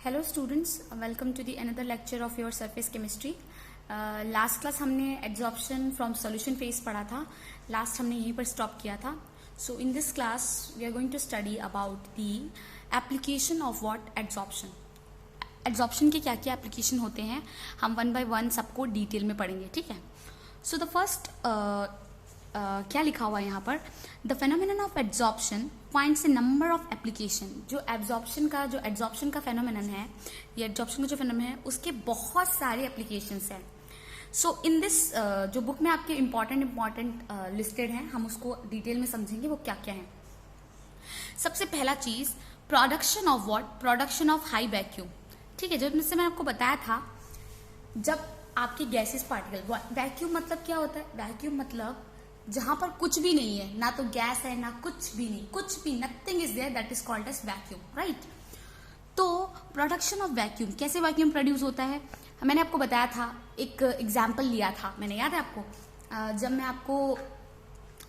Hello students, welcome to the another lecture of your surface chemistry. Last class हमने absorption from solution phase पढ़ा था। Last हमने यहीं पर स्टॉप किया था। So in this class we are going to study about the application of what absorption. Absorption के क्या क्या एप्लीकेशन होते हैं हम वन बाय वन सबको डिटेल में पढ़ेंगे, ठीक है। सो द फर्स्ट क्या लिखा हुआ है यहाँ पर, the phenomenon of absorption finds A number of application. जो एब्जॉर्प्शन का फेनोमेनन है, ये एब्जॉर्प्शन का जो फेनोमेनन है उसके बहुत सारे एप्लीकेशंस हैं। सो इन दिस जो बुक में आपके इंपॉर्टेंट लिस्टेड हैं, हम उसको डिटेल में समझेंगे वो क्या क्या है। सबसे पहला चीज, production of what, production of high vacuum, ठीक है। जैसे मैंने आपको बताया था, जब आपके गैसेस पार्टिकल, वैक्यूम मतलब क्या होता है, वैक्यूम मतलब जहां पर कुछ भी नहीं है, ना तो गैस है ना कुछ भी नहीं, कुछ भी nothing is there, that is called as vacuum, right. तो प्रोडक्शन ऑफ वैक्यूम, कैसे वैक्यूम प्रोड्यूस होता है, मैंने आपको बताया था, एक एग्जांपल लिया था मैंने, याद है आपको, जब मैं आपको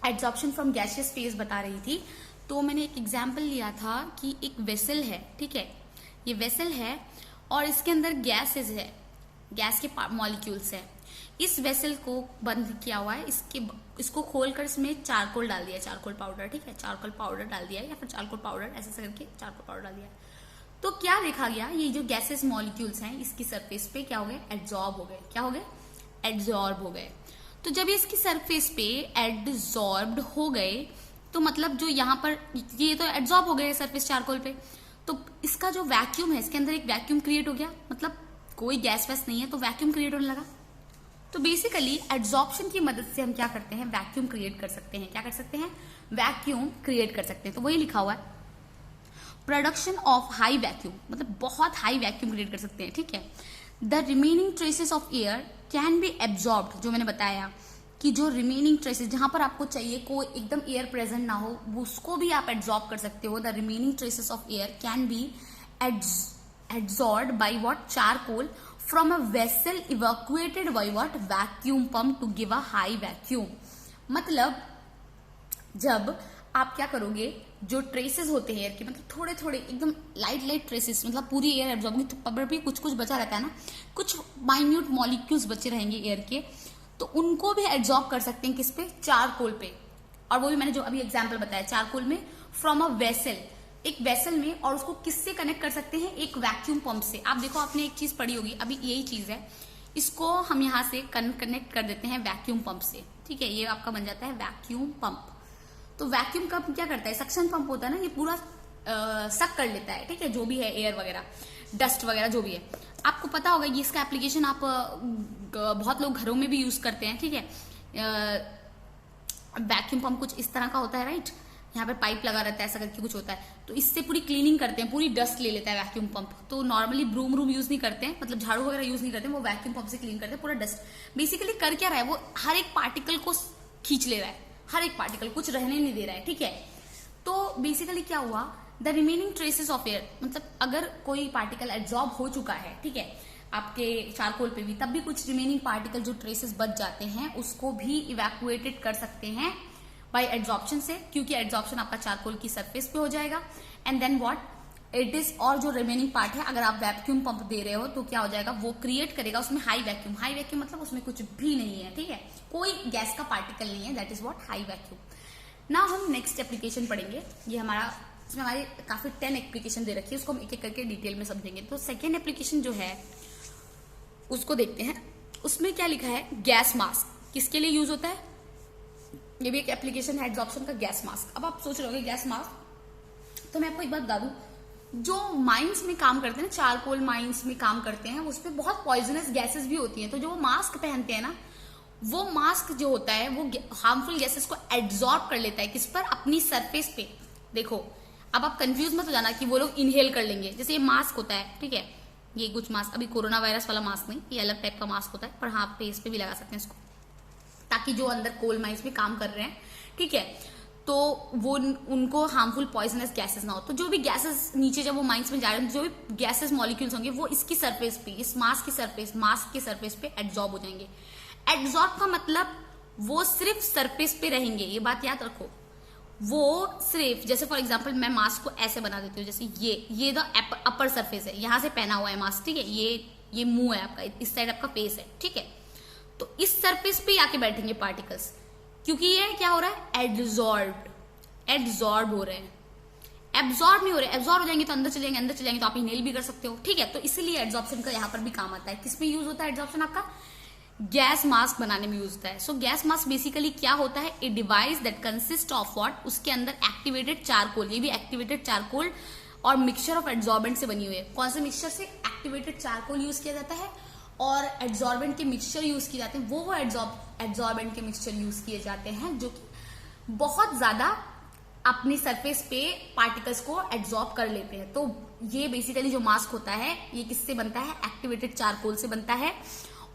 एब्जॉर्प्शन फ्रॉम गैसियस फेज बता रही थी, तो मैंने एक एग्जाम्पल लिया था कि एक वेसल है, ठीक है, ये वेसल है और इसके अंदर गैसेस है, गैस के मॉलिक्यूल्स है। इस वेसल को बंद किया हुआ है, इसको खोलकर इसमें चारकोल डाल दिया, चारकोल पाउडर, ठीक है, चारकोल पाउडर डाल दिया या फिर चारकोल पाउडर ऐसे करके चारकोल पाउडर डाल दिया। तो क्या देखा गया, ये जो गैसेस मॉलिक्यूल्स हैं इसकी सरफेस पे क्या हो गए, एड्जॉर्ब हो गए। क्या हो गए, एड्जॉर्ब हो गए। तो जब ये इसकी सरफेस पे एड्जॉर्ब्ड हो गए, तो मतलब जो यहाँ पर ये तो एड्जॉर्ब हो गए सरफेस चारकोल पे, तो इसका जो वैक्यूम है, इसके अंदर एक वैक्यूम क्रिएट हो गया, मतलब कोई गैस वैस नहीं है तो वैक्यूम क्रिएट होने लगा। तो बेसिकली एड्जॉर्प्शन की मदद से हम क्या करते हैं, वैक्यूम क्रिएट कर सकते हैं। क्या कर सकते हैं, वैक्यूम क्रिएट कर सकते हैं। तो वही लिखा हुआ है, प्रोडक्शन ऑफ हाई वैक्यूम, मतलब बहुत हाई वैक्यूम क्रिएट कर सकते हैं, ठीक है। The remaining traces of air can be absorbed, जो मैंने बताया कि जो रिमेनिंग ट्रेसेस, जहां पर आपको चाहिए कोई एकदम एयर प्रेजेंट ना हो, उसको भी आप एब्जॉर्ब कर सकते हो। The remaining traces of air can be absorbed by what, charcoal from a vessel evacuated by what, vacuum pump to give a high vacuum। मतलब जब आप क्या करोगे, जो ट्रेसेस होते हैं एयर के, मतलब थोड़े थोड़े एकदम लाइट ट्रेसेस, मतलब पूरी एयर एब्जॉर्ब होगी, तो पर भी कुछ कुछ बचा रहता है ना, कुछ माइन्यूट मॉलिक्यूल्स बचे रहेंगे एयर के, तो उनको भी एब्जॉर्ब कर सकते हैं किस पे, चारकोल पे। और वो भी मैंने जो अभी एग्जाम्पल बताया, चारकोल में फ्रॉम अ वेसल, एक वेसल में, और उसको किससे कनेक्ट कर सकते हैं, एक वैक्यूम पंप से। आप देखो, आपने एक चीज पढ़ी होगी, अभी यही चीज है, इसको हम यहां से कनेक्ट कर देते हैं वैक्यूम पंप से, ठीक है, ये आपका बन जाता है वैक्यूम पंप। तो वैक्यूम पंप क्या करता है, सक्शन पंप होता है ना, ये पूरा सक कर लेता है, ठीक है, जो भी है एयर वगैरह, डस्ट वगैरह जो भी है। आपको पता होगा ये, इसका एप्लीकेशन आप बहुत लोग घरों में भी यूज करते हैं, ठीक है। वैक्यूम पंप कुछ इस तरह का होता है, राइट, यहाँ पे पाइप लगा रहता है, ऐसा करके कुछ होता है, तो इससे पूरी क्लीनिंग करते हैं, पूरी डस्ट ले लेता है वैक्यूम पंप। तो नॉर्मली ब्रूम यूज नहीं करते हैं, मतलब झाड़ू वगैरह यूज नहीं करते हैं, वो वैक्यूम पंप से क्लीन करते हैं पूरा डस्ट। बेसिकली कर क्या रहा है, वो हर एक पार्टिकल को खींच ले रहा है, हर एक पार्टिकल, कुछ रहने नहीं दे रहा है, ठीक है। तो बेसिकली क्या हुआ, the remaining traces of air, मतलब अगर कोई पार्टिकल एब्जॉर्ब हो चुका है, ठीक है, आपके चारकोल पे भी, तब भी कुछ रिमेनिंग पार्टिकल जो ट्रेसेस बच जाते हैं उसको भी इवैक्यूएटेड कर सकते हैं बाय एड्जॉर्प्शन से, क्योंकि एड्जॉर्प्शन आपका चारकोल की सरफेस पे हो जाएगा। And then what it is, और जो रिमेनिंग पार्ट है, अगर आप वैक्यूम पंप दे रहे हो तो क्या हो जाएगा, वो क्रिएट करेगा उसमें हाई वैक्यूम। हाई वैक्यूम मतलब उसमें कुछ भी नहीं है, ठीक है, कोई गैस का पार्टिकल नहीं है, that is what high vacuum. Now हम नेक्स्ट एप्लीकेशन पढ़ेंगे, ये हमारा, इसमें हमारी काफी 10 एप्लीकेशन दे रखी है, उसको हम एक एक करके डिटेल में समझेंगे। तो सेकेंड एप्लीकेशन जो है उसको देखते हैं, उसमें क्या लिखा है, गैस मास्क किसके लिए यूज होता है, ये भी एक एप्लीकेशन है एब्जॉर्प्शन का, गैस मास्क। अब आप सोच रहे होंगे गैस मास्क, तो मैं आपको एक बात बता दूं, जो माइंस में काम करते हैं ना, चारकोल माइंस में काम करते हैं, उस पर बहुत पॉइजनस गैसेस भी होती हैं। तो जो मास्क पहनते हैं ना, वो मास्क जो होता है वो हार्मफुल गैसेस को एब्जॉर्ब कर लेता है, किस पर, अपनी सरफेस पे। देखो, अब आप कंफ्यूज मत हो जाना कि वो लोग इनहेल कर लेंगे, जैसे ये मास्क होता है, ठीक है, ये कुछ मास्क, अभी कोरोना वायरस वाला मास्क नहीं, ये अलग टाइप का मास्क होता है, पर हाँ फेस पे भी लगा सकते हैं इसको, ताकि जो अंदर कोल माइंस में काम कर रहे हैं, ठीक है, तो वो उनको हार्मफुल पॉइजनस गैसेस ना हो। तो जो भी गैसेस नीचे जब वो माइंस में जा रहे हैं, जो भी गैसेस मॉलिक्यूल्स होंगे वो इसकी सरफेस पे, इस मास्क की सरफेस पे एब्जॉर्ब हो जाएंगे। एब्जॉर्ब का मतलब वो सिर्फ सरफेस पे रहेंगे, ये बात याद रखो, वो सिर्फ जैसे फॉर एग्जांपल मैं मास्क को ऐसे बना देती हूँ, जैसे ये द अपर सरफेस है, यहां से पहना हुआ है मास्क, ठीक है, ये मुंह है आपका, इस साइड आपका फेस है, ठीक है। तो इस सरफेस पे आके बैठेंगे पार्टिकल्स, क्योंकि ये क्या हो रहा है, एब्जॉर्ब हो रहे हैं, एब्जॉर्ब नहीं हो रहे, एब्जॉर्ब हो जाएंगे तो अंदर चलेंगे तो आप इनहेल भी कर सकते हो, ठीक है। तो इसीलिए एब्जॉर्प्शन का यहाँ पर भी काम आता है। किसमें यूज होता है एब्जॉर्प्शन आपका, गैस मास्क बनाने में यूज होता है। सो गैस मास्क बेसिकली क्या होता है, a device that consist of what, उसके अंदर एक्टिवेटेड चारकोल, ये भी एक्टिवेटेड चारकोल और मिक्सचर ऑफ एड्सॉर्बेंट से बनी हुई है। कौन से मिक्सचर से, एक्टिवेटेड चारकोल यूज किया जाता है और एड्सॉर्बेंट के मिक्सचर यूज किए जाते हैं, वो एड्सॉर्बेंट के मिक्सचर यूज किए जाते हैं जो कि बहुत ज्यादा अपनी सरफेस पे पार्टिकल्स को एब्जॉर्ब कर लेते हैं। तो ये बेसिकली जो मास्क होता है ये किससे बनता है, एक्टिवेटेड चारकोल से बनता है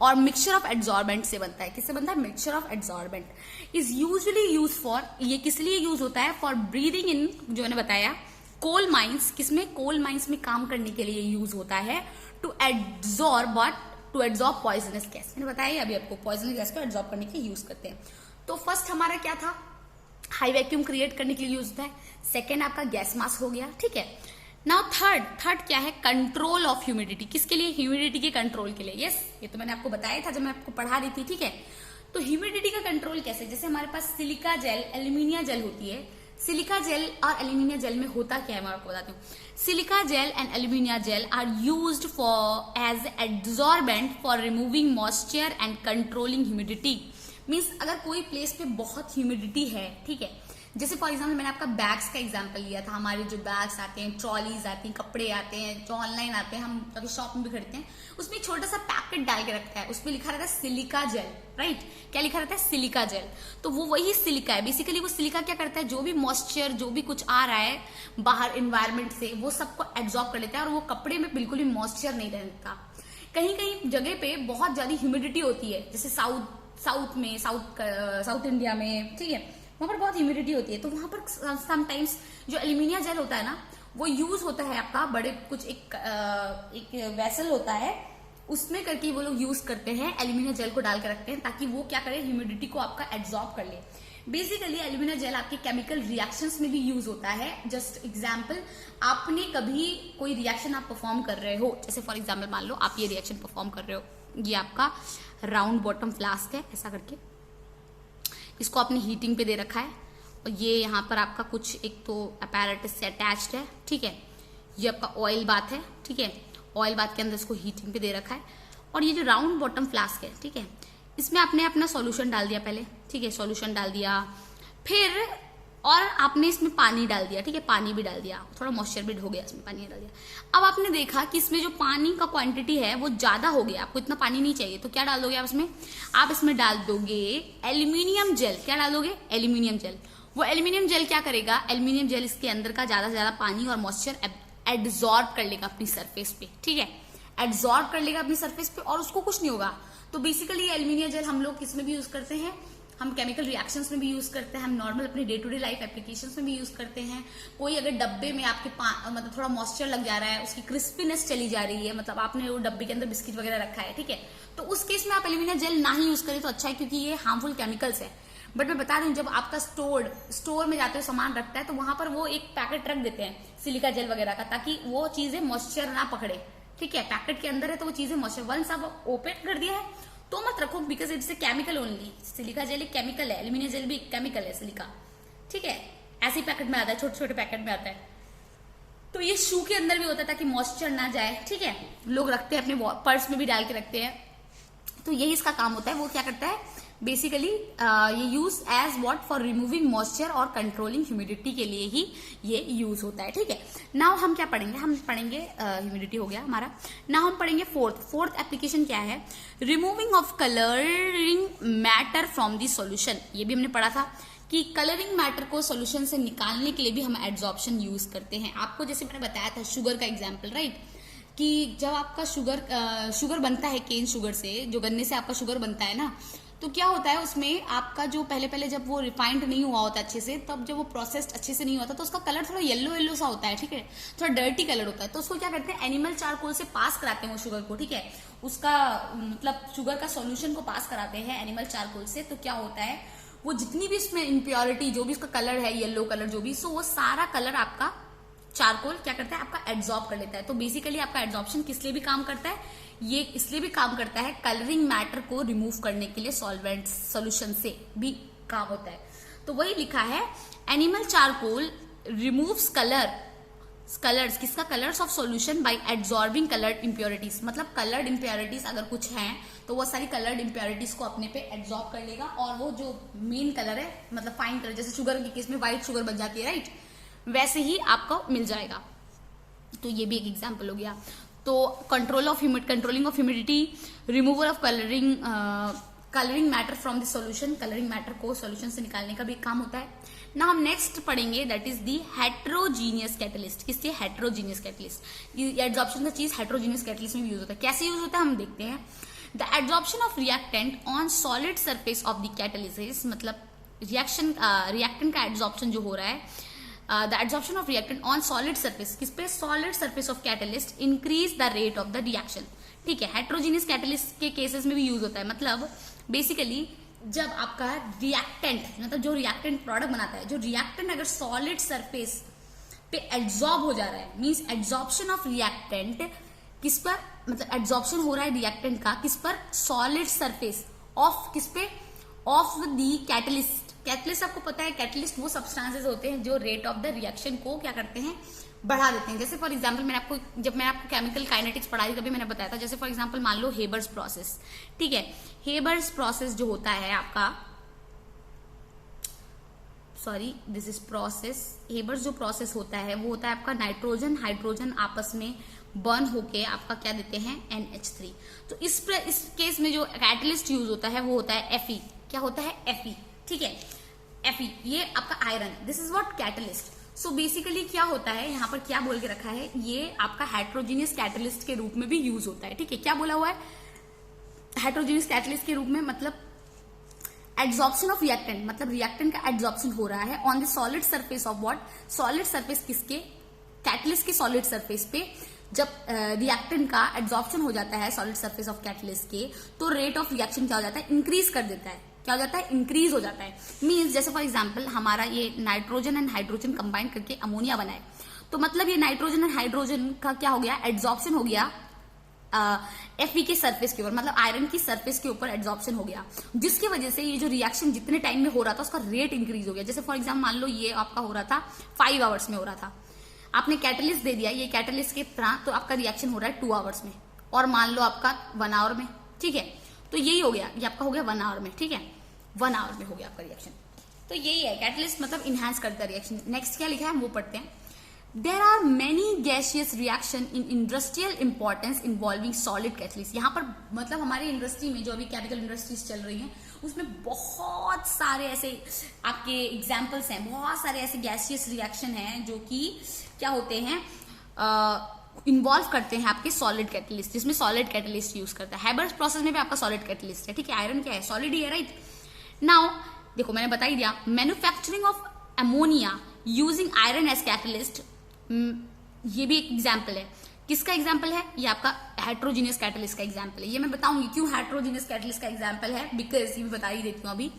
और मिक्सचर ऑफ एड्सॉर्बेंट से बनता है। किससे बनता है, mixture of adsorbent. Is usually use for, ये किस लिए यूज होता है, फॉर ब्रीदिंग इन, जो मैंने बताया कोल माइंस, किसमें, कोल माइंस में काम करने के लिए यूज होता है, टू एब्जॉर्ब पॉइजनस गैस। मैंने बताया अभी आपको, पॉइजनस गैस को एब्जॉर्ब करने के लिए यूज करते हैं। तो फर्स्ट हमारा क्या था, हाई वैक्यूम क्रिएट करने के लिए यूज होता है। सेकेंड आपका गैस मास्क हो गया, ठीक है। नाउ थर्ड क्या है, कंट्रोल ऑफ ह्यूमिडिटी। किसके लिए, ह्यूमिडिटी के कंट्रोल के लिए। यस, ये तो मैंने आपको बताया था जब मैं आपको पढ़ा रही थी, ठीक है। तो ह्यूमिडिटी का कंट्रोल कैसे, जैसे हमारे पास सिलिका जेल, एल्यूमिनिया जेल होती है। सिलिका जेल और एल्यूमिनिया जेल में होता क्या है मैं आपको बताती हूँ। Silica gel and alumina gel are used for as adsorbent for removing moisture and controlling humidity. Means अगर कोई प्लेस पे बहुत ह्यूमिडिटी है, ठीक है, जैसे फॉर एग्जाम्पल मैंने आपका बैग्स का एग्जांपल लिया था, हमारे जो बैग्स आते हैं, ट्रॉलीज आती हैं, कपड़े आते हैं, जो ऑनलाइन आते हैं, हम कभी शॉप में भी खरीदते हैं, उसमें छोटा सा पैकेट डाल के रखता है, उसमें लिखा रहता है सिलिका जेल, राइट। क्या लिखा रहता है, सिलिका जेल। तो वो वही सिलिका है बेसिकली। वो सिलिका क्या करता है, जो भी मॉइस्चर, जो भी कुछ आ रहा है बाहर इन्वायरमेंट से, वो सबको एब्जॉर्ब कर लेता है और वो कपड़े में बिल्कुल भी मॉइस्चर नहीं रहता। कहीं कहीं जगह पे बहुत ज्यादा ह्यूमिडिटी होती है, जैसे साउथ इंडिया में, ठीक है, वहां पर बहुत ह्यूमिडिटी होती है। तो वहां पर समटाइम्स जो एल्यूमिनिया जेल होता है ना, वो यूज होता है आपका बड़े कुछ एक वेसल होता है, उसमें करके वो लोग यूज करते हैं, एल्यूमिनिया जेल को डाल के रखते हैं ताकि वो क्या करे, ह्यूमिडिटी को आपका एब्जॉर्ब कर ले। बेसिकली एल्यूमिनिया जेल आपके केमिकल रिएक्शंस में भी यूज होता है। जस्ट एग्जाम्पल, आपने कभी कोई रिएक्शन आप परफॉर्म कर रहे हो, जैसे फॉर एग्जाम्पल मान लो आप ये रिएक्शन परफॉर्म कर रहे हो, ये आपका राउंड बॉटम फ्लास्क है, ऐसा करके इसको आपने हीटिंग पे दे रखा है और ये यहाँ पर आपका कुछ एक तो अपैरेटस से अटैच्ड है, ठीक है। ये आपका ऑयल बाथ है, ठीक है, ऑयल बाथ के अंदर इसको हीटिंग पे दे रखा है और ये जो राउंड बॉटम फ्लास्क है, ठीक है, इसमें आपने अपना सॉल्यूशन डाल दिया पहले, ठीक है, सॉल्यूशन डाल दिया, फिर और आपने इसमें पानी डाल दिया, ठीक है, पानी भी डाल दिया, थोड़ा मॉइस्चर भी हो गया, इसमें पानी डाल दिया। अब आपने देखा कि इसमें जो पानी का क्वांटिटी है वो ज्यादा हो गया, आपको इतना पानी नहीं चाहिए, तो क्या डाल दोगे आप इसमें डाल दोगे एल्यूमिनियम जेल। क्या डाल दोगे, एल्यूमिनियम जेल। वो एल्यूमिनियम जेल क्या करेगा, एल्यूमिनियम जेल इसके अंदर का ज्यादा से ज्यादा पानी और मॉइस्चर एब्जॉर्ब कर लेगा अपनी सरफेस पे, ठीक है, एब्जॉर्ब कर लेगा अपनी सरफेस पे और उसको कुछ नहीं होगा। तो बेसिकली एल्यूमिनियम जेल हम लोग किसमें भी यूज करते हैं, हम केमिकल रिएक्शंस में भी यूज करते हैं, हम नॉर्मल अपने day to day life applications में भी यूज करते हैं। कोई अगर डब्बे में आपके मतलब थोड़ा मॉइस्चर लग जा रहा है, उसकी क्रिस्पीनेस चली जा रही है, मतलब आपने वो डब्बे के अंदर बिस्किट वगैरह रखा है, ठीक है, तो उस केस में आप एल्यूमिनियम जेल ना ही यूज करें तो अच्छा है, क्योंकि ये हार्मफुल केमिकल्स है। बट मैं बता रही हूँ, जब आपका स्टोर में जाते हुए सामान रखता है तो वहां पर वो एक पैकेट रख देते हैं सिलिका जेल वगैरह का, ताकि वो चीजें मॉइस्चर ना पकड़े, ठीक है। पैकेट के अंदर है तो वो चीजें मॉइस्चर, वंस आप ओपन कर दिया है तो मत रखो, because it's a chemical only. Silica gel एक केमिकल है, एल्यूमिनियम जेल भी एक केमिकल है, सिलिका, ठीक है, ऐसे पैकेट में आता है, छोटे छोटे पैकेट में आता है। तो ये शू के अंदर भी होता है ताकि मॉइस्चर ना जाए, ठीक है, लोग रखते हैं अपने पर्स में भी डाल के रखते हैं। तो यही इसका काम होता है। वो क्या करता है बेसिकली, ये use as what, for removing moisture और कंट्रोलिंग ह्यूमिडिटी के लिए ही ये यूज होता है, ठीक है। नाउ हम क्या पढ़ेंगे, हम पढ़ेंगे ह्यूमिडिटी हो गया हमारा। नाउ हम पढ़ेंगे फोर्थ एप्लीकेशन क्या है, removing of colouring matter from the solution. ये भी हमने पढ़ा था कि कलरिंग मैटर को सॉल्यूशन से निकालने के लिए भी हम एड्सॉर्प्शन यूज करते हैं। आपको जैसे मैंने बताया था शुगर का एग्जाम्पल, राइट, कि जब आपका शुगर बनता है केन शुगर से, जो गन्ने से आपका शुगर बनता है ना, तो क्या होता है उसमें आपका जो पहले जब वो रिफाइंड नहीं हुआ होता अच्छे से, तब जब वो प्रोसेस्ड अच्छे से नहीं होता तो उसका कलर थोड़ा येलो सा होता है, ठीक है, थोड़ा डर्टी कलर होता है। तो उसको क्या करते हैं, एनिमल चारकोल से पास कराते हैं वो शुगर को, ठीक है, उसका मतलब शुगर का सॉल्यूशन को पास कराते हैं एनिमल चारकोल से। तो क्या होता है, वो जितनी भी इसमें इम्प्योरिटी, जो भी इसका कलर है येलो कलर जो भी, सो वो सारा कलर आपका चारकोल क्या करता है, आपका एब्जॉर्ब कर लेता है। तो बेसिकली आपका एब्जॉर्प्शन किस लिए भी काम करता है, ये इसलिए भी काम करता है, कलरिंग मैटर को रिमूव करने के लिए सॉल्वेंट सोल्यूशन से भी काम होता है। तो वही लिखा है, एनिमल चारकोल रिमूव्स कलर्स किसका, colours of solution bye absorbing coloured impurities. मतलब कलर्ड इंप्योरिटीज अगर कुछ हैं तो वो सारी कलर्ड इंप्योरिटीज को अपने पे एब्जॉर्ब कर लेगा, और वो जो मेन कलर है, मतलब फाइन कलर, जैसे शुगर के केस में व्हाइट शुगर बन जाती है राइट, वैसे ही आपको मिल जाएगा। तो ये भी एक एग्जाम्पल हो गया। तो controlling of humidity, removal of colouring matter from the solution, colouring matter को सॉल्यूशन से निकालने का भी काम होता है। ना हम नेक्स्ट पढ़ेंगे that is the heterogeneous catalyst. किसके, हेट्रोजीनियस कैटलिस्ट। एब्जॉर्प्शन का चीज हेट्रोजीनियस कैटलिस्ट में भी यूज होता है। कैसे यूज होता है हम देखते हैं। The absorption of reactant on solid surface of the catalysis, मतलब रिएक्टेंट का एब्जॉर्प्शन जो हो रहा है, the absorption of reactant on solid surface, किस पे, solid surface of catalyst, increase the rate of the reaction. ठीक है, हेट्रोजीनियस कैटलिस्ट के केसेस में भी यूज होता है। मतलब बेसिकली जब आपका रिएक्टेंट, मतलब जो रिएक्टेंट प्रोडक्ट बनाता है, जो रिएक्टेंट अगर सॉलिड सरफेस पे एब्जॉर्ब हो जा रहा है, मींस एब्जॉर्प्शन ऑफ रिएक्टेंट किस पर, मतलब एब्जॉर्प्शन हो रहा है रिएक्टेंट का किस पर, सॉलिड सरफेस ऑफ, किस पे, ऑफ दी कैटलिस्ट। कैटलिस्ट आपको पता है, कैटलिस्ट वो सब्सटेंसेस होते हैं जो रेट ऑफ द रिएक्शन को क्या करते हैं, बढ़ा देते हैं। जैसे फॉर एग्जांपल जब मैंने आपको केमिकल काइनेटिक्स पढ़ाई तभी मैंने बताया था, जैसे फॉर एग्जांपल मान लो हेबर्स प्रोसेस। ठीक है, हेबर्स प्रोसेस जो होता है आपका, दिस इज प्रोसेस, हेबर्स जो प्रोसेस होता है वो होता है आपका नाइट्रोजन हाइड्रोजन आपस में बर्न होके आपका क्या देते हैं, NH3। तो इस केस में जो कैटलिस्ट यूज होता है वो होता है Fe। क्या होता है, Fe। ठीक है, Fe ये आपका iron, this is what catalyst. So basically क्या होता है, यहाँ पर क्या बोल के रखा है, ये आपका हेट्रोजीनियस कैटलिस्ट के रूप में भी यूज होता है। ठीक है, क्या बोला हुआ है, हेट्रोजीनियस कैटलिस्ट के रूप में, मतलब एब्जॉर्प्शन ऑफ रिएक्टेंट, मतलब रिएक्टेंट का एब्जॉर्प्शन हो रहा है on the solid surface of what, solid surface किसके, कैटलिस्ट के सॉलिड सरफेस पे। जब रिएक्टेंट का एब्जॉर्प्शन हो जाता है सॉलिड सरफेस ऑफ कैटलिस्ट के, तो रेट ऑफ रिएक्शन क्या हो जाता है, इंक्रीज कर देता है। क्या हो जाता है, इंक्रीज हो जाता है। मींस जैसे फॉर एग्जांपल हमारा ये नाइट्रोजन एंड हाइड्रोजन कंबाइन करके अमोनिया बनाए, तो मतलब ये नाइट्रोजन एंड हाइड्रोजन का क्या हो गया, एब्जॉर्प्शन हो गया Fe के सरफेस के ऊपर, मतलब आयरन की सरफेस के ऊपर एब्जॉर्प्शन हो गया, जिसकी वजह से ये जो रिएक्शन जितने टाइम में हो रहा था उसका रेट इंक्रीज हो गया। जैसे फॉर एग्जांपल मान लो ये आपका हो रहा था 5 आवर्स में हो रहा था, आपने कैटलिस्ट दे दिया, ये कैटलिस्ट के तरह, तो आपका रिएक्शन हो रहा है 2 आवर्स में, और मान लो आपका 1 आवर में। ठीक है, तो यही हो गया, ये आपका हो गया 1 आवर में। ठीक है, 1 आवर में हो गया आपका रिएक्शन। तो यही है कैटलिस्ट, मतलब इनहांस करता है रिएक्शन। नेक्स्ट क्या लिखा है वो पढ़ते हैं। There are many gaseous reaction in industrial importance involving solid catalyst. यहाँ पर मतलब हमारी इंडस्ट्री में जो अभी केमिकल इंडस्ट्रीज चल रही हैं उसमें बहुत सारे ऐसे आपके एग्जाम्पल्स हैं, बहुत सारे ऐसे गैसियस रिएक्शन हैं जो कि क्या होते हैं, इन्वॉल्व करते हैं आपके सॉलिड कैटलिस्ट, जिसमें सॉलिड कैटलिस्ट यूज करता है। हेबर्स प्रोसेस में भी आपका सॉलिड कैटलिस्ट है। ठीक है, आयरन क्या है, सॉलिड ही है राइट। नाउ देखो मैंने बता ही दिया, manufacturing of ammonia using iron as catalyst, ये भी एक एग्जाम्पल है। किसका एग्जाम्पल है, ये आपका हेट्रोजीनियस कैटलिस्ट का एग्जाम्पल है। ये मैं बताऊंगी क्यों हेट्रोजीनियस कैटलिस्ट का एग्जाम्पल है, बिकॉज ये भी बता ही देती हूँ अभी,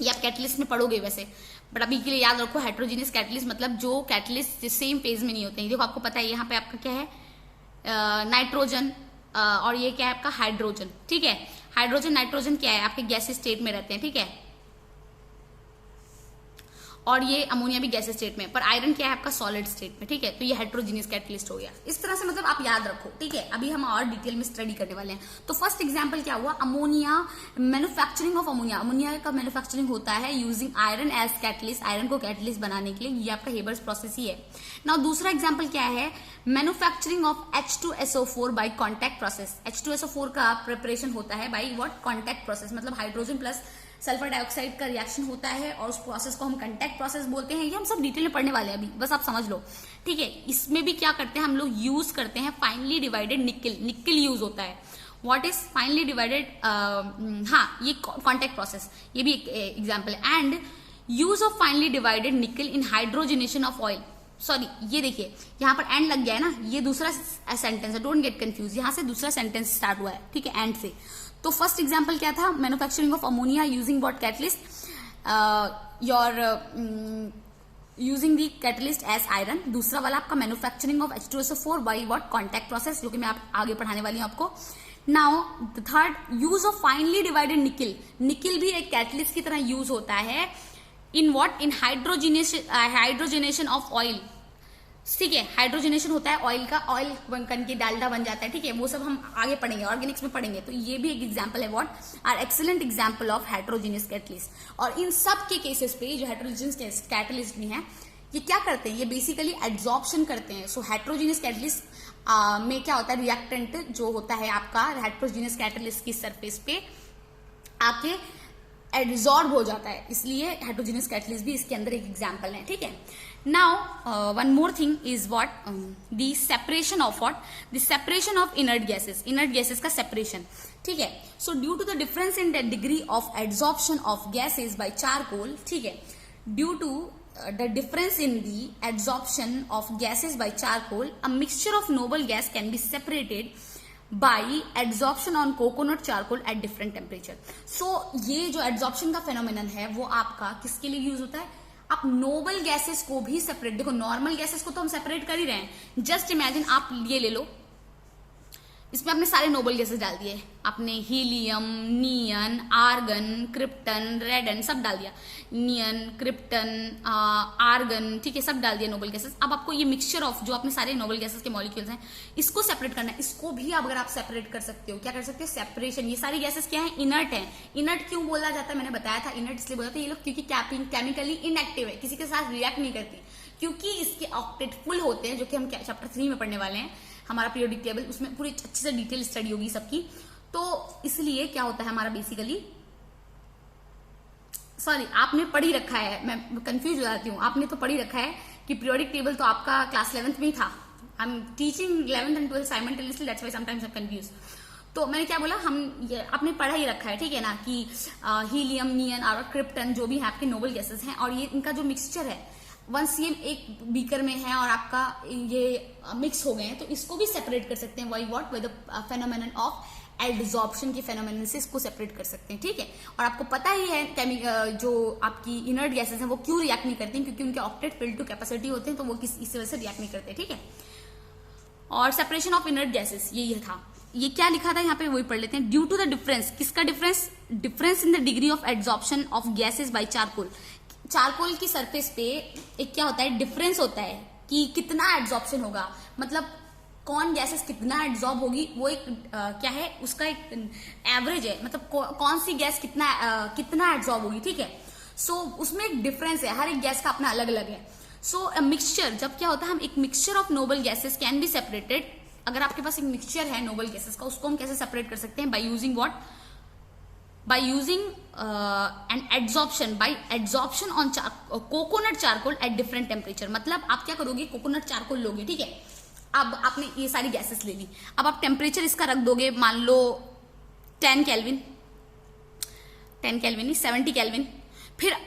ये आप कैटलिस्ट में पढ़ोगे वैसे, बट अभी के लिए याद रखो हेट्रोजीनियस कैटलिस्ट मतलब जो कैटलिस्ट सेम फेज में नहीं होते हैं। देखो आपको पता है यहाँ पे आपका क्या है, नाइट्रोजन, और ये क्या है आपका हाइड्रोजन। ठीक है, हाइड्रोजन नाइट्रोजन क्या है, आपके गैस स्टेट में रहते हैं। ठीक है, और ये अमोनिया भी गैस स्टेट में, पर आयरन क्या है आपका सॉलिड स्टेट में। ठीक है, तो ये हेट्रोजीनियस कैटलिस्ट हो गया। इस तरह से मतलब आप याद रखो। ठीक है, अभी हम और डिटेल में स्टडी करने वाले हैं। तो फर्स्ट एग्जांपल क्या हुआ, ammonia, manufacturing of ammonia. Ammonia का मैन्युफैक्चरिंग होता है using iron as catalyst, iron को कैटलिस्ट बनाने के लिए। ये आपका हेबर्स प्रोसेस ही है। नाउ दूसरा एग्जाम्पल क्या है, manufacturing of H2SO4 by contact process. H2SO4 का प्रिपरेशन होता है बाई व्हाट, कॉन्टैक्ट प्रोसेस, मतलब हाइड्रोजन प्लस सल्फर डाइऑक्साइड का रिएक्शन होता है और उस प्रोसेस को हम कॉन्टैक्ट प्रोसेस बोलते हैं। ये हम सब डिटेल में पढ़ने वाले हैं अभी, बस आप समझ लो। ठीक है, इसमें भी क्या करते हैं हम लोग, यूज करते हैं फाइनली डिवाइडेड निकल, निकल यूज होता है। व्हाट इज फाइनली डिवाइडेड, हाँ ये कॉन्टैक्ट प्रोसेस, ये भी एक एग्जाम्पल है। And use of finely divided निकल इन हाइड्रोजनेशन ऑफ ऑयल। सॉरी, ये देखिए यहाँ पर एंड लग गया है ना, ये दूसरा सेंटेंस है, डोंट गेट कंफ्यूज, यहाँ से दूसरा सेंटेंस स्टार्ट हुआ है। ठीक है, एंड से। तो फर्स्ट एग्जांपल क्या था, manufacturing of ammonia using what catalyst, your using the catalyst as iron. दूसरा वाला आपका manufacturing of H2SO4 by what contact process, जो कि मैं आप आगे पढ़ाने वाली हूँ आपको। Now the third, use of finely divided nickel. Nickel भी एक कैटलिस्ट की तरह यूज होता है in what, in hydrogenation of oil. ठीक है, हाइड्रोजनेशन होता है ऑयल का, ऑयल बन के डालडा बन जाता है। ठीक है, वो सब हम आगे पढ़ेंगे, ऑर्गेनिक्स में पढ़ेंगे। तो ये भी एक एग्जांपल है what are excellent example of heterogeneous catalyst. और इन सब के केसेस पे जो हेटेरोजेनियस कैटलिस्ट भी हैं, ये क्या करते हैं, ये बेसिकली एड्सॉर्प्शन करते हैं। सो हेटेरोजेनियस कैटलिस्ट में क्या होता है, रिएक्टेंट जो होता है आपका हेटेरोजेनियस कैटलिस्ट की सरफेस पे आके एब्जॉर्ब हो जाता है, इसलिए हेटेरोजेनियस कैटलिस्ट भी इसके अंदर एक एग्जांपल है। ठीक है, now one more thing is what the separation of what, the separation of inert gases, inert gases का सेपरेशन। ठीक है, so due to the difference in the degree of adsorption of gases by charcoal, ठीक है, due to the difference in the adsorption of gases by charcoal, a mixture of noble gas can be separated by adsorption on coconut charcoal at different temperature. So ये जो adsorption का phenomenon है वो आपका किसके लिए यूज होता है, आप नोबल गैसेस को भी सेपरेट, देखो नॉर्मल गैसेस को तो हम सेपरेट कर ही रहे हैं। जस्ट इमेजिन आप ये ले लो, इसमें आपने सारे नोबल गैसेस डाल दिए, आपने हीलियम, नियन, आर्गन, क्रिप्टन, रेडन सब डाल दिया, नियन, क्रिप्टन, आर्गन, ठीक है, सब डाल दिया नोबल गैसेस। अब आपको ये मिक्सचर ऑफ जो आपने सारे नोबल गैसेस के मॉलिक्यूल्स हैं, इसको सेपरेट करना है। इसको भी अगर आप सेपरेट कर सकते हो, क्या कर सकते हो, सेपरेशन। ये सारी गैसेस क्या है, इनर्ट है। इनर्ट क्यों बोला जाता है, मैंने बताया था इनर्ट इसलिए बोला था, ये लोग क्योंकि केमिकली इनएक्टिव है, किसी के साथ रिएक्ट नहीं करती, क्योंकि इसके ऑक्टेट फुल होते हैं, जो कि हम चैप्टर 3 में पढ़ने वाले हैं, हमारा पीरियोडिक टेबल, उसमें पूरी अच्छी से डिटेल स्टडी होगी सबकी। तो इसलिए क्या होता है हमारा बेसिकली, सॉरी आपने पढ़ ही रखा है, मैं कंफ्यूज हो जाती हूँ, आपने तो पढ़ ही रखा है कि पीरियोडिक टेबल तो आपका क्लास 11th में ही था। I am teaching 11th and 12th simultaneously, that's why sometimes I am confuse. तो मैंने क्या बोला, हम ये आपने पढ़ा ही रखा है, ठीक है ना, कि हीलियम, नियन और क्रिप्टन जो भी है आपके नोबल गैसेस हैं, और ये इनका जो मिक्सचर है, वंस ये एक बीकर में है और आपका ये मिक्स हो गए हैं, तो इसको भी सेपरेट कर सकते हैं। Why what, with the phenomenon of adsorption के फेनोमेनन से इसको सेपरेट कर सकते हैं। ठीक है, और आपको पता ही है जो आपकी इनर्ट गैसेस हैं वो क्यों रिएक्ट नहीं करती, क्योंकि उनके ऑक्टेट फिल्ड टू कैपेसिटी होते हैं, तो वो इस वजह से रिएक्ट नहीं करते। ठीक है, और सेपरेशन ऑफ इनर्ट गैसेस ये था, ये क्या लिखा था यहाँ पे वही पढ़ लेते हैं। ड्यू टू द डिफरेंस, किसका difference, difference in the degree of adsorption of gases by charcoal. Charcoal की सरफेस पे एक क्या होता है, डिफरेंस होता है कि कितना एड्सॉर्प्शन होगा, मतलब कौन गैसेस कितना एड्सॉर्ब होगी, वो एक क्या है, उसका एक एवरेज है, मतलब कौन सी गैस कितना एड्सॉर्ब होगी। ठीक है, सो उसमें एक डिफरेंस है, हर एक गैस का अपना अलग अलग है। सो मिक्सचर, जब क्या होता है, हम एक mixture of noble gases can be separated. अगर आपके पास एक मिक्सचर है नोबल गैसेस का, उसको हम कैसे सेपरेट कर सकते हैं, by using what, by using an adsorption, by adsorption on coconut charcoal at different temperature। मतलब आप क्या करोगे, कोकोनट चारकोल लोगे, ठीक है, अब आपने ये सारी गैसेस ले ली, अब आप टेम्परेचर इसका रख दोगे, मान लो 10 केल्विन, 10 केल्विन नहीं 70 केल्विन, फिर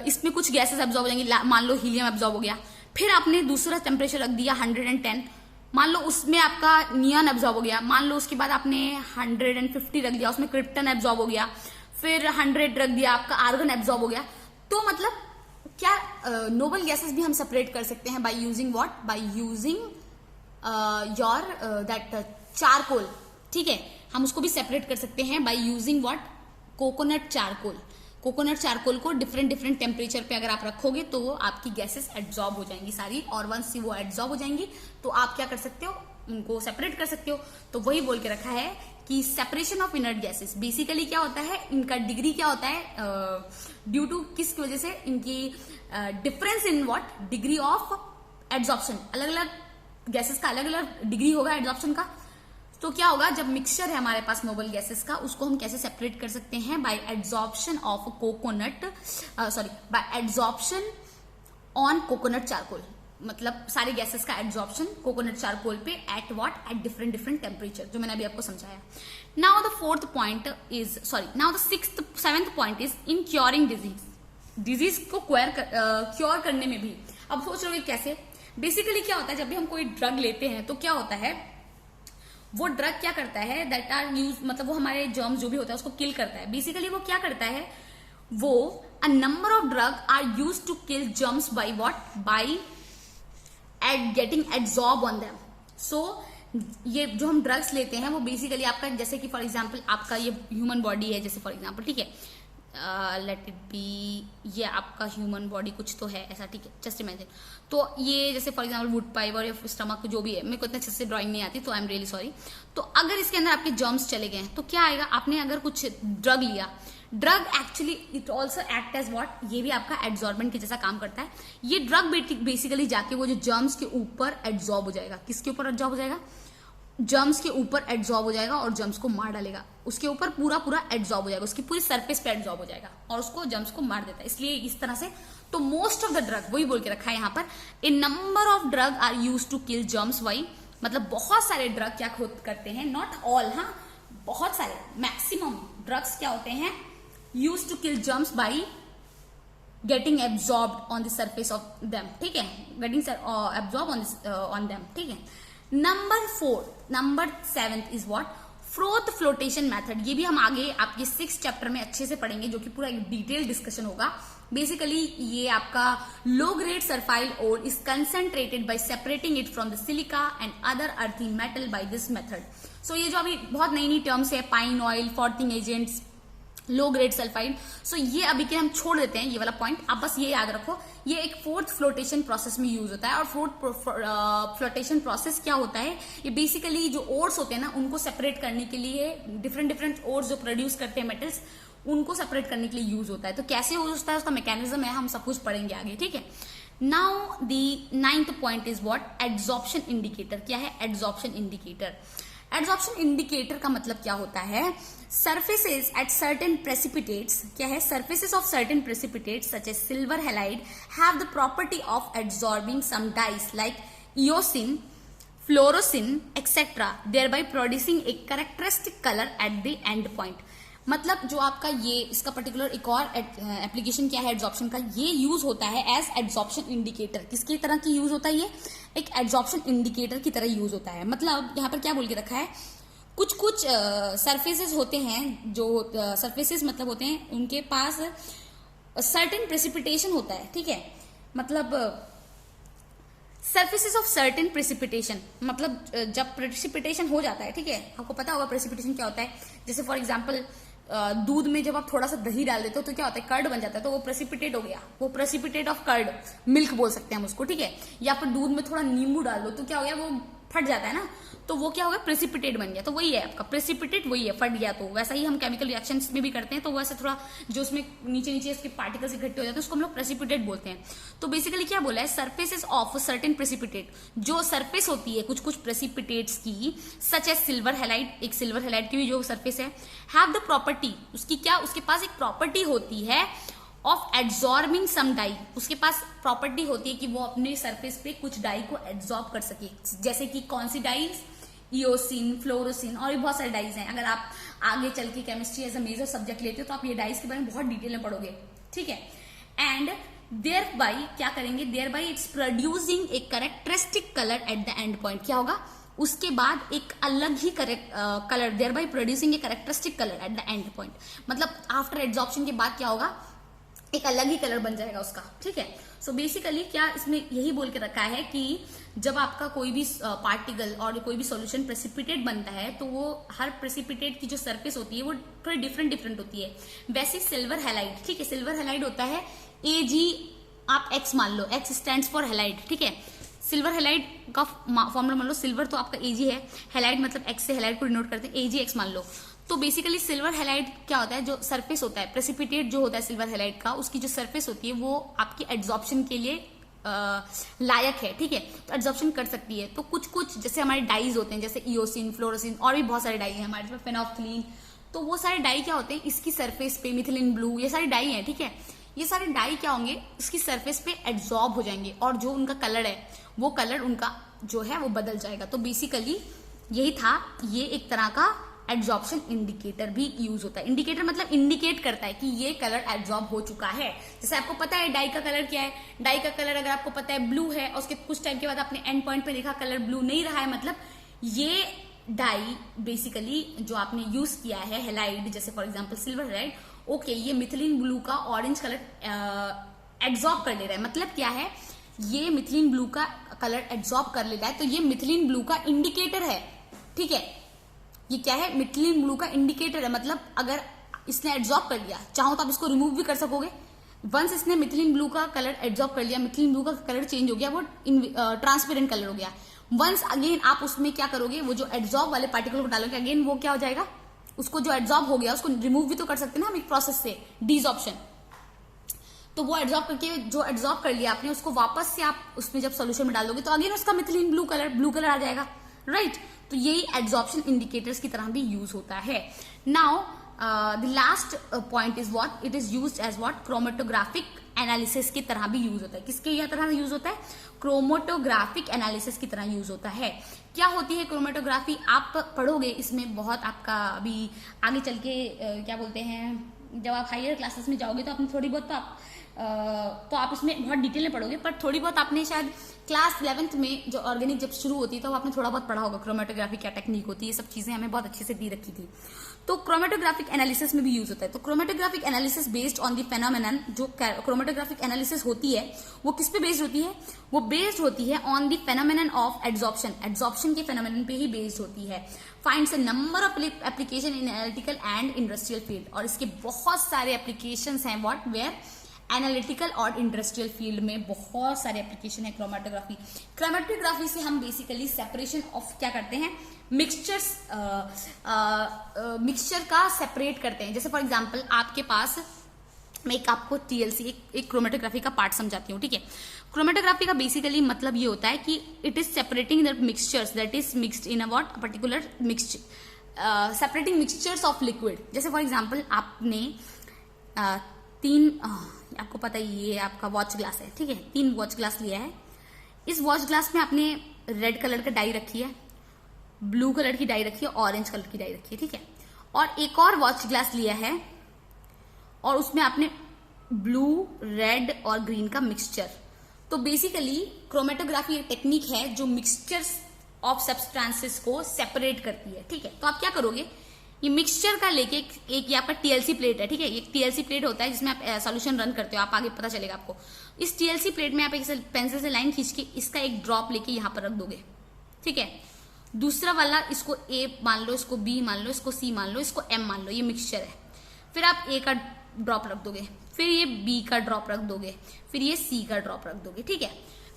इसमें कुछ गैसेस एब्जॉर्ब हो जाएंगी, मान लो हीलियम एब्जॉर्ब हो गया, फिर आपने दूसरा टेम्परेचर रख दिया 110, मान लो उसमें आपका नियन एब्जॉर्ब हो गया, मान लो उसके बाद आपने 150 रख दिया, उसमें क्रिप्टन एब्जॉर्ब हो गया, फिर 100 रख दिया, आपका आर्गन एब्जॉर्ब हो गया। तो मतलब क्या नोबल गैसेस भी हम सेपरेट कर सकते हैं by using what, by using your that charcoal. ठीक है, हम उसको भी सेपरेट कर सकते हैं by using what, coconut charcoal. Coconut charcoal को डिफरेंट डिफरेंट टेम्परेचर पे अगर आप रखोगे तो आपकी गैसेस एड्सॉर्ब हो जाएंगी सारी, और वंस वो एड्सॉर्ब हो जाएंगी तो आप क्या कर सकते हो, उनको सेपरेट कर सकते हो। तो वही बोल के रखा है कि separation of inert gases basically क्या होता है, इनका डिग्री क्या होता है, ड्यू टू किसकी वजह से, इनकी difference in what, degree of adsorption. अलग अलग गैसेस का अलग अलग डिग्री होगा एड्सॉर्प्शन का। तो क्या होगा, जब मिक्सचर है हमारे पास नोबल गैसेस का, उसको हम कैसे सेपरेट कर सकते हैं, by adsorption of coconut, sorry by adsorption on coconut charcoal. मतलब सारे गैसेस का एड्सॉर्प्शन कोकोनट चारकोल पे at what, at different different temperature, जो मैंने अभी आपको समझाया। Now the fourth point is, sorry now the seventh point is in curing disease. Disease को क्योर करने में भी, अब सोच रहे हो कैसे, बेसिकली क्या होता है, जब भी हम कोई ड्रग लेते हैं तो क्या होता है, वो ड्रग क्या करता है, दैट आर यूज, मतलब वो हमारे जर्म्स जो भी होता है उसको किल करता है। बेसिकली वो क्या करता है, वो a number of drug are used to kill germs by what? By getting absorb on them. So ये जो हम ड्रग्स लेते हैं वो बेसिकली आपका, जैसे कि फॉर एग्जांपल आपका ये ह्यूमन बॉडी है, जैसे फॉर एग्जांपल, ठीक है, लेट इट बी, ये आपका ह्यूमन बॉडी कुछ तो है ऐसा, ठीक है, जस्ट इमेजिन। तो ये जैसे फॉर एग्जांपल वुड पाइप और स्टमक जो भी है, मेरे को इतने अच्छे से ड्राइंग नहीं आती तो आई एम रियली सॉरी। तो अगर इसके अंदर आपके जर्म्स चले गए हैं तो क्या आएगा? आपने अगर कुछ ड्रग लिया, drug actually it also act as what, ये भी आपका एड्जॉर्बेंट के जैसा काम करता है। ये ड्रग बेसिकली जाके वो जो जर्म्स के ऊपर एड्जॉर्ब हो जाएगा। किसके ऊपर एड्जॉर्ब हो जाएगा? जर्म्स के ऊपर एड्जॉर्ब हो जाएगा और जर्म्स को मार डालेगा। उसके ऊपर पूरा एड्जॉर्ब हो जाएगा, उसकी पूरी सरफेस पे एड्जॉर्ब हो जाएगा और उसको जर्म्स को मार देता है। इसलिए इस तरह से तो मोस्ट ऑफ द ड्रग, वही बोल के रखा है यहाँ पर, a number of drug are use to kill germs. Why मतलब बहुत सारे ड्रग क्या करते हैं, नॉट ऑल, हाँ बहुत सारे, मैक्सिमम ड्रग्स क्या होते हैं, use to kill germs by getting absorbed on the surface of them, ठीक है, गेटिंग एब्जॉर्ब ऑन देम, ठीक है। Number 7 is what? Froth flotation method. ये भी हम आगे आपके 6th चैप्टर में अच्छे से पढ़ेंगे, जो कि पूरा एक डिटेल डिस्कशन होगा। बेसिकली ये आपका low grade sulphide ore is concentrated by separating it from the silica and other earthy metal by this method. So ये जो अभी बहुत नई नई टर्म्स है, pine oil, frothing agents, low grade sulphide, so ये अभी के हम छोड़ देते हैं ये वाला पॉइंट। आप बस ये याद रखो, ये एक 4th फ्लोटेशन प्रोसेस में यूज होता है। और 4th फ्लोटेशन प्रोसेस क्या होता है, ये बेसिकली जो ओर्स होते हैं ना, उनको सेपरेट करने के लिए, डिफरेंट ओर्स जो प्रोड्यूस करते हैं मेटल्स, उनको सेपरेट करने के लिए यूज होता है। तो कैसे यूज होता है, उसका मैकेनिज्म है, हम सब कुछ पढ़ेंगे आगे, ठीक है। Now the 9th point is what? Adsorption indicator. क्या है एड्जॉर्प्शन इंडिकेटर? एड्जॉर्प्शन इंडिकेटर का मतलब क्या होता है? surfaces at certain precipitates, क्या है, surfaces of certain precipitates such as silver halide have the property of absorbing some dyes like eosin, fluorescein, etc., thereby producing a characteristic color at the end point। मतलब जो आपका ये इसका particular एक और application क्या है एड्जॉर्प्शन का, ये यूज होता है एज एड्जॉर्प्शन इंडिकेटर। किसकी तरह की यूज होता है? ये एक एड्जॉर्प्शन इंडिकेटर की तरह यूज होता है। मतलब यहाँ पर क्या बोल के रखा है, कुछ सरफेसेस होते हैं, जो सरफेसेस मतलब होते हैं, उनके पास सर्टेन प्रेसिपिटेशन होता है, ठीक है, मतलब सरफेसेस ऑफ सर्टेन प्रेसिपिटेशन, मतलब जब प्रेसिपिटेशन हो जाता है, ठीक है, आपको पता होगा प्रेसिपिटेशन क्या होता है। जैसे फॉर एग्जांपल दूध में जब आप थोड़ा सा दही डाल देते हो तो क्या होता है, कर्ड बन जाता है, तो वो प्रेसिपिटेट हो गया, वो प्रेसिपिटेट ऑफ कर्ड, मिल्क बोल सकते हैं हम उसको, ठीक है। या फिर दूध में थोड़ा नींबू डाल दो तो क्या हो गया, वो फट जाता है ना, तो वो क्या होगा, प्रेसिपिटेट बन गया। तो वही है आपका प्रेसिपिटेट, वही है, फट गया। तो वैसा ही हम केमिकल रिएक्शंस में भी करते हैं, तो वैसे थोड़ा जो उसमें नीचे नीचे इसके पार्टिकल्स इकट्ठे हो जाते हैं, उसको हम लोग प्रेसिपिटेट बोलते हैं। तो बेसिकली क्या बोला है, सरफेसेस ऑफ सर्टेन प्रेसिपिटेट, जो सरफेस होती है कुछ प्रेसिपिटेट्स की, सच एज सिल्वर हैलाइड, एक सिल्वर हैलाइड की भी जो सरफेस है, हैव द प्रॉपर्टी, उसकी क्या, उसके पास एक प्रॉपर्टी होती है ऑफ एड्जॉर्बिंग सम डाई, उसके पास प्रॉपर्टी होती है कि वो अपने सरफेस पे कुछ डाई को एड्जॉर्ब कर सके। जैसे कि कौन सी डाइज, इओसिन, फ्लोरोसिन और भी बहुत सारे डाइज हैं। अगर आप आगे चल के chemistry as a major subject लेते हो तो आप ये डाइज के बारे में बहुत डिटेल में पढ़ोगे, ठीक है। एंड देयर बाई क्या करेंगे, thereby it's producing a characteristic colour at the end point. क्या होगा, उसके बाद एक अलग ही colour, thereby producing a characteristic colour at the end point, मतलब आफ्टर एड्जॉर्प्शन के बाद क्या होगा, एक अलग ही कलर बन जाएगा उसका, ठीक है। सो बेसिकली क्या इसमें यही बोल के रखा है कि जब आपका कोई भी पार्टिकल और कोई भी सॉल्यूशन प्रेसिपिटेट बनता है तो वो हर प्रेसिपिटेट की जो सरफेस होती है वो थोड़ी डिफरेंट होती है। वैसे सिल्वर हैलाइड, ठीक है, सिल्वर हैलाइड होता है Ag, आप X मान लो, X स्टैंड्स फॉर हैलाइड, ठीक है। सिल्वर हैलाइड का फॉर्मूला मान लो, सिल्वर तो आपका Ag है, हैलाइड मतलब X से हैलाइड को डिनोट करते हैं, AgX मान लो। तो बेसिकली सिल्वर हैलाइड क्या होता है, जो सरफेस होता है प्रेसिपिटेट जो होता है सिल्वर हैलाइड का, उसकी जो सरफेस होती है वो आपकी एड्जॉर्प्शन के लिए लायक है, ठीक है, तो एड्जॉर्प्शन कर सकती है। तो कुछ जैसे हमारे डाइज होते हैं, जैसे इओसिन, फ्लोरोसिन और भी बहुत सारे डाई हैं हमारे पास, फेनोल्फथलीन, तो वो सारे डाई क्या होते हैं, इसकी सरफेस पे, मिथिलिन ब्लू, ये सारे डाई हैं, ठीक है। ये सारे डाई क्या होंगे, इसकी सरफेस पे एड्जॉर्ब हो जाएंगे और जो उनका कलर है वो कलर उनका जो है वो बदल जाएगा। तो बेसिकली यही था, ये एक तरह का एड्जॉर्प्शन इंडिकेटर भी यूज होता है। इंडिकेटर मतलब इंडिकेट करता है कि ये कलर एब्जॉर्ब हो चुका है। जैसे आपको पता है डाई का कलर क्या है, डाई का कलर अगर आपको पता है ब्लू है और उसके कुछ टाइम के बाद आपने एंड पॉइंट पे देखा कलर ब्लू नहीं रहा है, मतलब ये डाई बेसिकली जो आपने यूज किया है हैलाइड, जैसे for example silver halide, okay ये मिथिलीन ब्लू का ऑरेंज कलर एब्जॉर्ब कर ले रहा है, मतलब क्या है, ये मिथिलीन ब्लू का कलर एब्जॉर्ब कर लेता है, तो ये मिथिलीन ब्लू का इंडिकेटर है, ठीक है। ये क्या है, मिथिलीन ब्लू का इंडिकेटर है, मतलब अगर इसने एब्जॉर्ब कर लिया, चाहो तो आप इसको रिमूव भी कर सकोगे। वंस इसने मिथिलीन ब्लू का कलर एब्जॉर्ब कर लिया, मिथिलीन ब्लू का कलर चेंज हो गया, वो ट्रांसपेरेंट कलर हो गया। वंस अगेन आप उसमें क्या करोगे, वो जो एब्जॉर्ब वाले पार्टिकल को डालोगे, अगेन वो क्या हो जाएगा, उसको जो एब्जॉर्ब हो गया उसको रिमूव भी तो कर सकते हैं ना हम एक प्रोसेस से, डिसॉर्प्शन। तो वो एब्जॉर्ब करके जो एब्जॉर्ब कर लिया आपने, उसको वापस से आप उसमें जब सोल्यूशन में डालोगे तो अगेन उसका मिथिलीन ब्लू कलर आ जाएगा, राइट। तो यही एब्जॉर्प्शन इंडिकेटर्स की तरह भी यूज होता है। Now the last point is what, it is used as what, chromatographic analysis की तरह भी यूज होता है। किसके यह तरह यूज होता है, क्रोमेटोग्राफिक एनालिसिस की तरह यूज होता है। क्या होती है क्रोमेटोग्राफी, आप पढ़ोगे इसमें बहुत, आपका अभी आगे चल के क्या बोलते हैं, जब आप हायर क्लासेस में जाओगे तो आपने थोड़ी बहुत तो आप इसमें बहुत डिटेल में पढ़ोगे, पर थोड़ी बहुत आपने शायद क्लास 11th में जो ऑर्गेनिक जब शुरू होती है तो आपने थोड़ा बहुत पढ़ा होगा क्रोमेटोग्राफी क्या टेक्निक होती है, ये सब चीजें हमें बहुत अच्छे से दी रखी थी। तो क्रोमेटोग्राफिक एनालिसिस में भी यूज होता है। तो chromatographic analysis based on the phenomenon, जो क्रोमेटोग्राफिक एनालिसिस होती है वो किस पे बेस्ड होती है, वो बेस्ड होती है on the phenomenon of adsorption, adsorption के फेनोमेनन पे ही बेस्ड होती है। Finds a number of application in analytical and industrial field, और इसके बहुत सारे एप्लीकेशंस हैं व्हाट, वेयर एनालिटिकल और इंडस्ट्रियल फील्ड में बहुत सारे एप्लीकेशन है क्रोमेटोग्राफी। क्रोमेटोग्राफी से हम बेसिकली सेपरेशन ऑफ क्या करते हैं, मिक्सचर्स, मिक्सचर का सेपरेट करते हैं। जैसे फॉर एग्जांपल आपके पास, मैं एक आपको टीएलसी एक क्रोमेटोग्राफी का पार्ट समझाती हूँ, ठीक है। क्रोमेटोग्राफी का बेसिकली मतलब ये होता है कि it is separating the mixtures that is mixed in a what particular mixture, separating mixtures of liquid. जैसे फॉर एग्जांपल आपने आपको पता ही ये आपका वॉच ग्लास है, ठीक है, 3 वॉच ग्लास लिया है। इस वॉच ग्लास में आपने रेड कलर का डाई रखी है, ब्लू कलर की डाई रखी है, ऑरेंज कलर की डाई रखी है, ठीक है। और एक और वॉच ग्लास लिया है और उसमें आपने ब्लू, रेड और ग्रीन का मिक्सचर। तो बेसिकली क्रोमेटोग्राफी एक टेक्निक है जो मिक्सचर्स ऑफ सब्सटेंसेस को सेपरेट करती है, ठीक है। तो आप क्या करोगे, ये मिक्सचर का लेके एक यहाँ पर टीएलसी प्लेट है, ठीक है, एक टीएलसी प्लेट होता है जिसमें आप सॉल्यूशन रन करते हो, आप आगे पता चलेगा आपको। इस टीएलसी प्लेट में आप एक पेंसिल से लाइन खींच के इसका एक ड्रॉप लेके यहाँ पर रख दोगे, ठीक है। दूसरा वाला इसको ए मान लो, इसको बी मान लो, इसको सी मान लो, इसको एम मान लो, ये मिक्सचर है। फिर आप ए का ड्रॉप रख दोगे, फिर ये बी का ड्रॉप रख दोगे, फिर ये सी का ड्रॉप रख दोगे, ठीक है।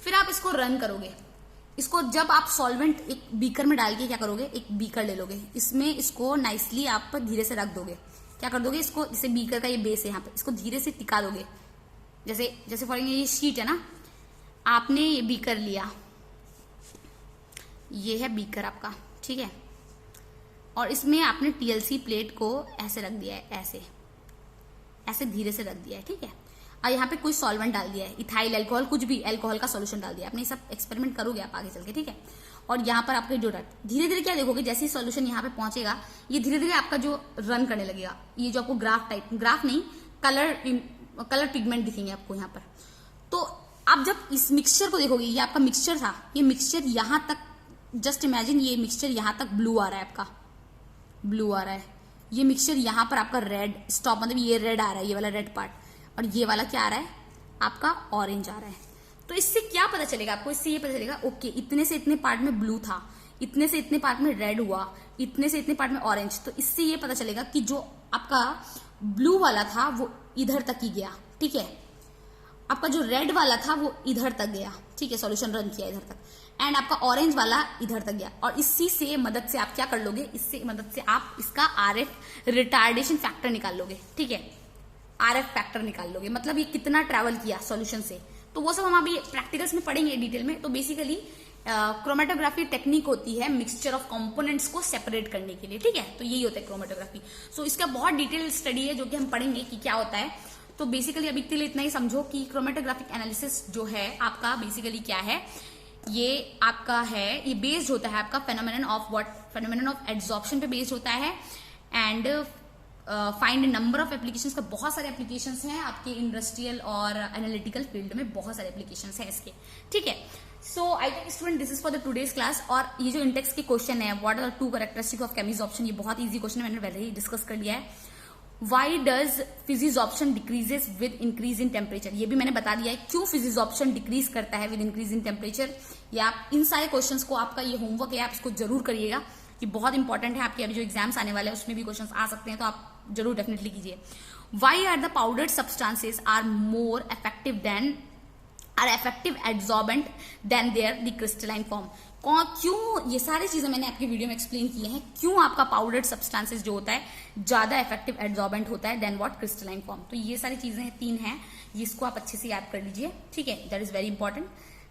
फिर आप इसको रन करोगे। इसको जब आप सॉल्वेंट एक बीकर में डाल के क्या करोगे, एक बीकर ले लोगे, इसमें इसको नाइसली आप धीरे से रख दोगे। क्या कर दोगे, इसको जैसे बीकर का ये बेस है यहाँ पे, इसको धीरे से टिका दोगे। जैसे फॉर ये शीट है ना, आपने ये बीकर लिया, ये है बीकर आपका, ठीक है, और इसमें आपने टीएलसी प्लेट को ऐसे रख दिया है, ऐसे धीरे से रख दिया है, ठीक है। और यहाँ पे कोई सॉल्वेंट डाल दिया है, इथाइल अल्कोहल, कुछ भी अल्कोहल का सॉल्यूशन डाल दिया आपने। ये सब एक्सपेरिमेंट करोगे आप आगे चल के, ठीक है। और यहाँ पर आपके जो धीरे धीरे क्या देखोगे, जैसे ही सॉल्यूशन यहाँ पे पहुंचेगा, ये धीरे धीरे आपका जो रन करने लगेगा, ये जो आपको ग्राफ नहीं, कलर पिगमेंट दिखेंगे आपको यहाँ पर। तो आप जब इस मिक्सचर को देखोगे, ये आपका मिक्सचर था, ये मिक्सचर यहाँ तक, जस्ट इमेजिन ये मिक्सचर यहाँ तक ब्लू आ रहा है, आपका ब्लू आ रहा है। ये मिक्सचर यहाँ पर आपका रेड स्टॉप, मतलब ये रेड आ रहा है, ये वाला रेड पार्ट, और ये वाला क्या आ रहा है, आपका ऑरेंज आ रहा है। तो इससे क्या पता चलेगा आपको, इससे ये पता चलेगा ओके इतने से इतने पार्ट में ब्लू था, इतने से इतने पार्ट में रेड हुआ, इतने से इतने पार्ट में ऑरेंज। तो इससे ये पता चलेगा कि जो आपका ब्लू वाला था वो इधर तक ही गया, ठीक है, आपका जो रेड वाला था वो इधर तक गया, ठीक है, सॉल्यूशन रन किया इधर तक, एंड आपका ऑरेंज वाला इधर तक गया। और इसी से मदद से आप क्या कर लोगे, इससे मदद से आप इसका आरएफ रिटार्डेशन फैक्टर निकाल लोगे, ठीक है, आरएफ फैक्टर निकाल लोगे, मतलब ये कितना ट्रैवल किया सॉल्यूशन से। तो वो सब हम अभी प्रैक्टिकल्स में पढ़ेंगे डिटेल में। तो बेसिकली क्रोमेटोग्राफी टेक्निक होती है मिक्सचर ऑफ कंपोनेंट्स को सेपरेट करने के लिए, ठीक है। तो यही होता है क्रोमेटोग्राफी। सो इसका बहुत डिटेल स्टडी है जो कि हम पढ़ेंगे कि क्या होता है। तो बेसिकली अभी के लिए इतना ही समझो कि क्रोमेटोग्राफिक एनालिसिस जो है आपका बेसिकली क्या है, ये आपका है, ये बेस्ड होता है आपका phenomenon of what, phenomenon of adsorption पे बेस्ड होता है। And find number of applications का, बहुत सारे एप्लीकेशंस हैं आपके इंडस्ट्रियल और एनालिटिकल फील्ड में, बहुत सारे एप्लीकेशंस हैं इसके, ठीक है। So I think student this is for the today's class. और ये जो इंडेक्स के क्वेश्चन है, what are 2 characteristic of chemisorption, ये बहुत ईजी क्वेश्चन है, मैंने पहले ही डिस्कस कर लिया है। Why does फिजिजॉर्प्शन decreases with increase in temperature, ये भी मैंने बता दिया है क्यों फिजिजॉर्प्शन डिक्रीज करता है विद इंक्रीज इन टेम्परेचर। या आप इन सारे क्वेश्चंस को, आपका ये होमवर्क है, आप इसको जरूर करिएगा, ये बहुत इंपॉर्टेंट है। आपके अभी जो एग्जाम्स आने वाले हैं उसमें भी क्वेश्चंस आ सकते हैं, तो आप जरूर डेफिनेटली कीजिए। Why are the powdered substances are more effective adsorbent than their the crystalline form, क्यों, ये सारी चीजें मैंने आपकी वीडियो में एक्सप्लेन की हैं, क्यों आपका पाउडर्ड सब्सटेंसेस जो होता है ज्यादा इफेक्टिव एड्सॉर्बेंट होता है देन व्हाट क्रिस्टलाइन फॉर्म। तो ये सारी चीजें 3 हैं, इसको आप अच्छे से याद कर लीजिए, ठीक है, that is very important.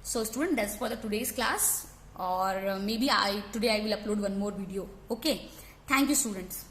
So student, that's for the today's class, और maybe today I will upload one more video. Okay, thank you students.